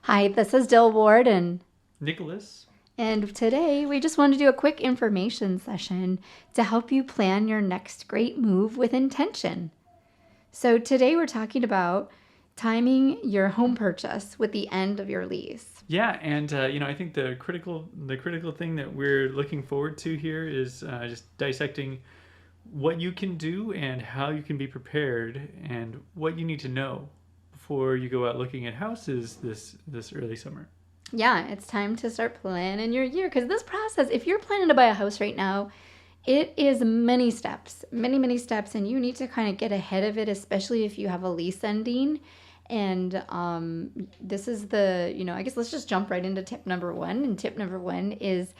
Hi, this is Dill Ward, Nicholas. and today we just wanted to do a quick information session to help you plan your next great move with intention. So today we're talking about timing your home purchase with the end of your lease. Yeah, and I think the critical thing that we're looking forward to here is just dissecting what you can do and how you can be prepared and what you need to know before you go out looking at houses this early summer. Yeah, it's time to start planning your year because this process, if you're planning to buy a house right now, it is many steps, many steps, and you need to kind of get ahead of it, especially if you have a lease ending. And this is I guess let's just jump right into tip number one. And tip number one is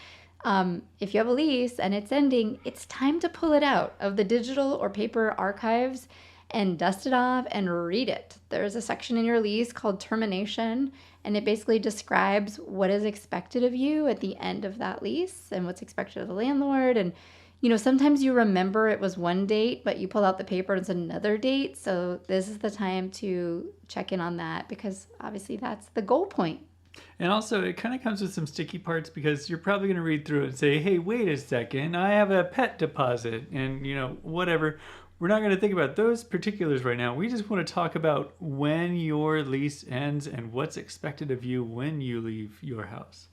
if you have a lease and it's ending, it's time to pull it out of the digital or paper archives and dust it off and read it. There's a section in your lease called termination, and it basically describes what is expected of you at the end of that lease and what's expected of the landlord. And sometimes you remember it was one date, but you pull out the paper and it's another date. So this is the time to check in on that because obviously that's the goal point. And also, it kind of comes with some sticky parts because you're probably going to read through it and say, "Hey, wait a second, I have a pet deposit," and whatever. We're not going to think about those particulars right now. We just want to talk about when your lease ends and what's expected of you when you leave your house.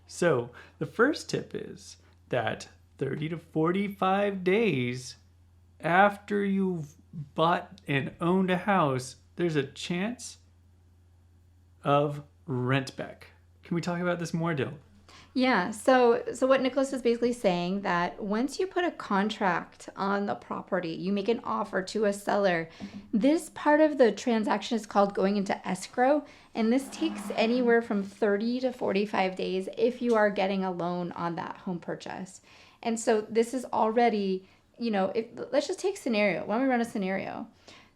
So, the first tip is that 30 to 45 days after you've bought and owned a house, there's a chance of rent back. Can we talk about this more, Dill? Yeah, so what Nicholas is basically saying that once you put a contract on the property, you make an offer to a seller, this part of the transaction is called going into escrow, and this takes anywhere from 30 to 45 days if you are getting a loan on that home purchase. And so this is already, let's just take scenario. Why don't we run a scenario?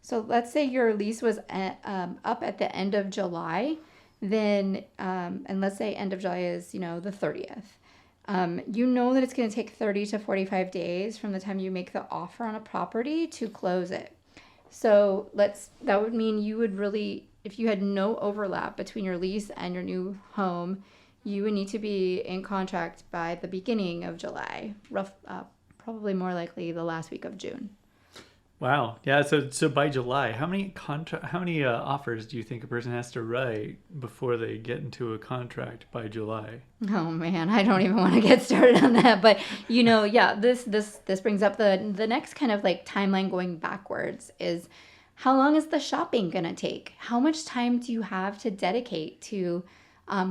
So let's say your lease was up at the end of July, then, and let's say end of July is, the 30th. You know that it's going to take 30 to 45 days from the time you make the offer on a property to close it. So that would mean you would really, if you had no overlap between your lease and your new home, you would need to be in contract by the beginning of July, probably more likely the last week of June. Wow. Yeah. So by July, how many offers do you think a person has to write before they get into a contract by July? Oh man, I don't even want to get started on that. But yeah, this brings up the next kind of like timeline going backwards is how long is the shopping gonna take? How much time do you have to dedicate to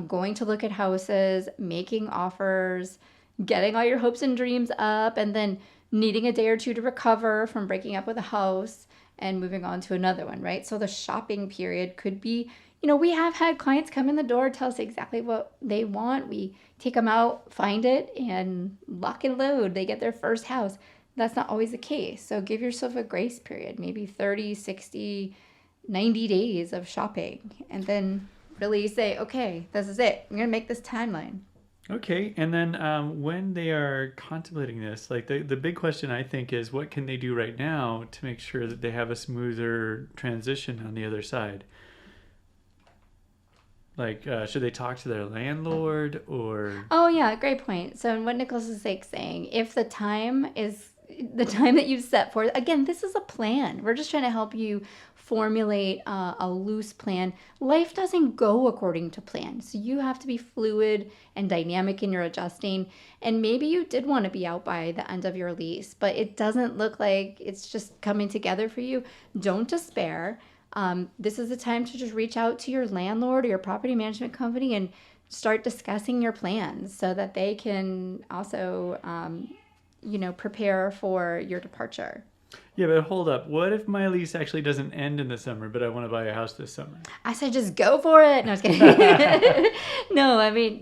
going to look at houses, making offers, getting all your hopes and dreams up, and then needing a day or two to recover from breaking up with a house and moving on to another one, right? So the shopping period could be, we have had clients come in the door, tell us exactly what they want. We take them out, find it, and lock and load. They get their first house. That's not always the case. So give yourself a grace period, maybe 30, 60, 90 days of shopping, and then really say, okay, this is it. I'm going to make this timeline. Okay. And then when they are contemplating this, like the big question I think is what can they do right now to make sure that they have a smoother transition on the other side? Like, should they talk to their landlord or? Oh yeah, great point. So what Nicholas is like saying, if the time is the time that you've set for, again, this is a plan. We're just trying to help you formulate a loose plan. Life doesn't go according to plan, so you have to be fluid and dynamic in your adjusting. And maybe you did want to be out by the end of your lease, but it doesn't look like it's just coming together for you. Don't despair. This is the time to just reach out to your landlord or your property management company and start discussing your plans so that they can also, prepare for your departure. Yeah, but hold up. What if my lease actually doesn't end in the summer, but I want to buy a house this summer? I said just go for it. No, I was kidding. No, I mean,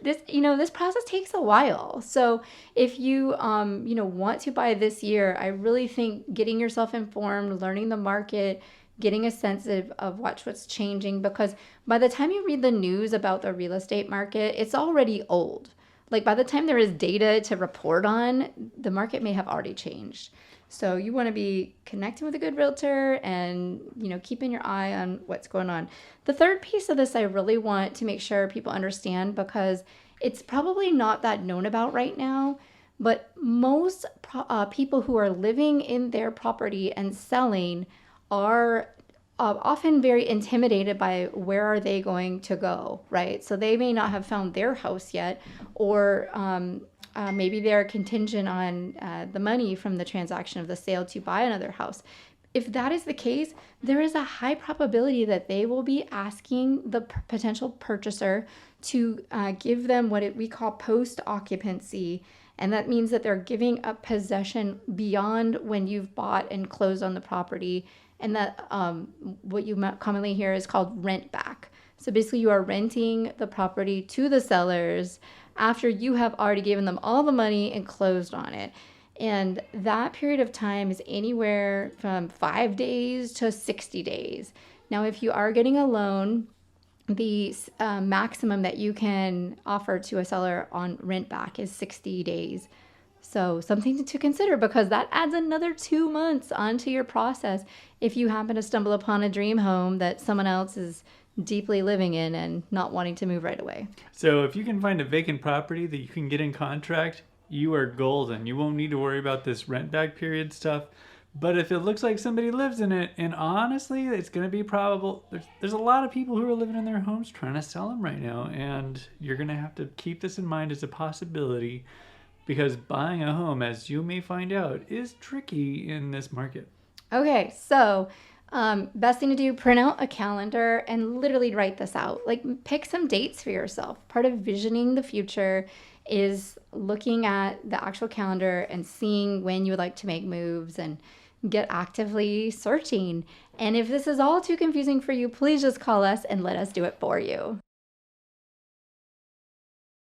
this process takes a while. So if you, want to buy this year, I really think getting yourself informed, learning the market, getting a sense of what's changing, because by the time you read the news about the real estate market, it's already old. Like by the time there is data to report on, the market may have already changed. So you want to be connecting with a good realtor and, keeping your eye on what's going on. The third piece of this I really want to make sure people understand, because it's probably not that known about right now, but most people who are living in their property and selling are often very intimidated by where are they going to go, right? So they may not have found their house yet, or maybe they're contingent on the money from the transaction of the sale to buy another house. If that is the case, there is a high probability that they will be asking the potential purchaser to give them what we call post occupancy. And that means that they're giving up possession beyond when you've bought and closed on the property. And that what you commonly hear is called rent back. So basically, you are renting the property to the sellers after you have already given them all the money and closed on it. And that period of time is anywhere from 5 days to 60 days. Now, if you are getting a loan, the maximum that you can offer to a seller on rent back is 60 days. So something to consider, because that adds another 2 months onto your process if you happen to stumble upon a dream home that someone else is deeply living in and not wanting to move right away. So if you can find a vacant property that you can get in contract, you are golden. You won't need to worry about this rent back period stuff. But if it looks like somebody lives in it, and honestly, it's going to be probable, there's a lot of people who are living in their homes trying to sell them right now, and you're going to have to keep this in mind as a possibility, because buying a home, as you may find out, is tricky in this market. Okay, so best thing to do, print out a calendar and literally write this out. Like, pick some dates for yourself. Part of visioning the future is looking at the actual calendar and seeing when you would like to make moves and get actively searching. And if this is all too confusing for you, please just call us and let us do it for you.